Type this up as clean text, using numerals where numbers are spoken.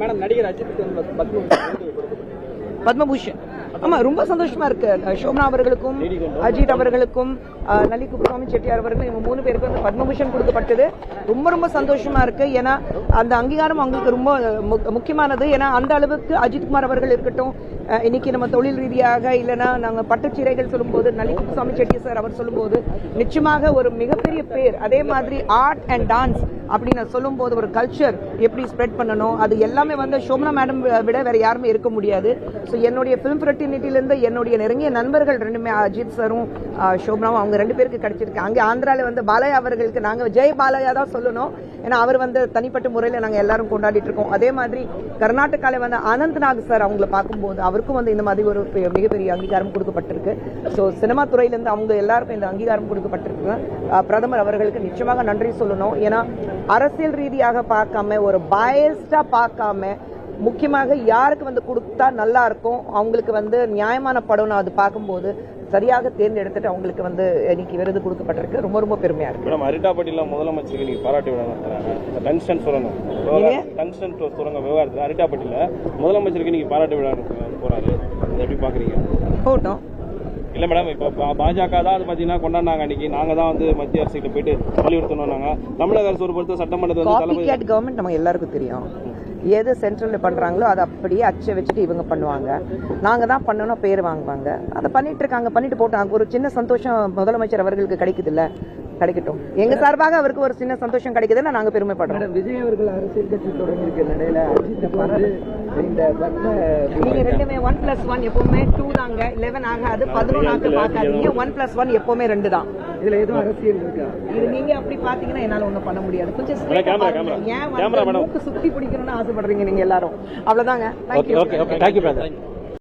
Madam நடிகர் அஜித்துக்கு பத்மபூஷன். ஆமா, ரொம்ப சந்தோஷமா இருக்கு. சோம்னா அவர்களுக்கும் அஜித் அவர்களுக்கும் நளினி குப்புசாமி செட்டியார் அவர்களுக்கும் இவங்க 3 பேருக்கு வந்து பத்மபூஷன் கொடுக்கப்பட்டது. ரொம்ப ரொம்ப சந்தோஷமா இருக்கு. ஏன்னா அந்த அங்கீகாரம் அவங்களுக்கு ரொம்ப முக்கியமானது. ஏன்னா அந்த அளவுக்கு அஜித்குமார் அவர்கள் இருக்கட்டும், இன்னைக்கு நம்ம தொழில் ரீதியாக இல்லைன்னா நாங்கள் பட்டுச்சீரைகள் சொல்லும்போது நளினி குப்புசாமி செட்டியார் சார் அவர் சொல்லும்போது நிச்சயமாக ஒரு மிகப்பெரிய பேர். அதே மாதிரி ஆர்ட் அண்ட் டான்ஸ் அப்படின்னு சொல்லும் போது ஒரு கல்ச்சர் எப்படி ஸ்ப்ரெட் பண்ணணும், அது எல்லாமே வந்து சோம்னா மேடம் விட வேற யாருமே இருக்க முடியாது. ஸோ என்னுடைய ஃபிலிம் ஃப்ரெட்டினிட்டிலேருந்து என்னுடைய நெருங்கிய நண்பர்கள் 2மே அஜித் சாரும் சோம்னாவும் அவங்க 2 பேருக்கு கிடைச்சிருக்கு. அங்கே ஆந்திராவில் வந்து பாலையா அவர்களுக்கு நாங்கள் ஜெய் பாலையா தான் சொல்லணும். ஏன்னா அவர் வந்து தனிப்பட்ட முறையில் நாங்கள் எல்லாரும் கொண்டாடிட்டு இருக்கோம். அதே மாதிரி கர்நாடகாவில் வந்து அனந்த்நாக் சார் அவங்கள பார்க்கும்போது அவருக்கும் வந்து இந்த மாதிரி ஒரு மிகப்பெரிய அங்கீகாரம் கொடுக்கப்பட்டிருக்கு. ஸோ சினிமா துறையிலேருந்து அவங்க எல்லாருக்கும் இந்த அங்கீகாரம் கொடுக்கப்பட்டிருக்கு. பிரதமர் அவர்களுக்கு நிச்சயமாக நன்றி சொல்லணும். ஏன்னா அரசியல் ரீதியாக பார்க்காம ஒரு பயஸ்டா பார்க்காம முக்கியமாக யாருக்கு வந்து கொடுத்தா நல்லா இருக்கும், அவங்களுக்கு வந்து நியாயமான படம் அது பார்க்கும்போது சரியாக தேர்ந்தெடுத்துட்டு அவங்களுக்கு வந்து இன்னைக்கு விருது கொடுக்கப்பட்டிருக்கு. ரொம்ப ரொம்ப பெருமையா இருக்கு. மேடம் அரிட்டாப்பட்டியில் முதலமைச்சருக்கு நீங்க பாராட்டி விடாங்க. டங்ஸ்டன் சுரங்கம் விவகாரத்தில் அரிட்டாப்பட்டியில் முதலமைச்சருக்கு நீங்க பாராட்டி விட போறாரு, எப்படி பாக்குறீங்க? போட்டோம். இல்லை மேடம், இப்போ பாஜக தான் அது பார்த்தீங்கன்னா கொண்டாடினாங்க. அன்னைக்கு நாங்கள் தான் வந்து மத்திய அரசுகிட்ட போயிட்டு வலியுறுத்தணும். நாங்கள் தமிழக அரசு ஒரு பொறுத்த சட்டமன்றத்தை வந்து கவர்மெண்ட் நம்ம எல்லாருக்கும் தெரியும். எது சென்ட்ரலில் பண்ணுறாங்களோ அதை அப்படியே அச்சை வச்சுட்டு இவங்க பண்ணுவாங்க. நாங்கள் தான் பண்ணணும் பேர் வாங்குவாங்க. அதை பண்ணிட்டு இருக்காங்க. பண்ணிட்டு போட்டாங்க. ஒரு சின்ன சந்தோஷம் முதலமைச்சர் அவர்களுக்கு கிடைக்குது இல்லை, கிடைக்கட்டும். எங்க சார்பாக அவருக்கு ஒரு சின்ன சந்தோஷம் கிடைக்குதுன்னு நாங்க பெருமைப்படுறோம். விஜய் அவர்கள் அரசியல் கட்சி தொடங்கியிருக்க நிலையில நீங்க 2மே 1+1 எப்பவுமே 2 தாங்க. 11 ஆகாது, 11 பார்க்காதீங்க. 1+1 எப்பவுமே 2 தான். இதுல எதுவும் அரசியல் இருக்கா? இது நீங்க அப்படி பாத்தீங்கன்னா என்னால ஒண்ணும் பண்ண முடியாது. கொஞ்சம் ஏன் மூக்கு சுத்தி பிடிக்கணும்னு ஆசைப்படுறீங்க நீங்க எல்லாரும், அவ்வளவுதாங்க. தேங்க்யூ.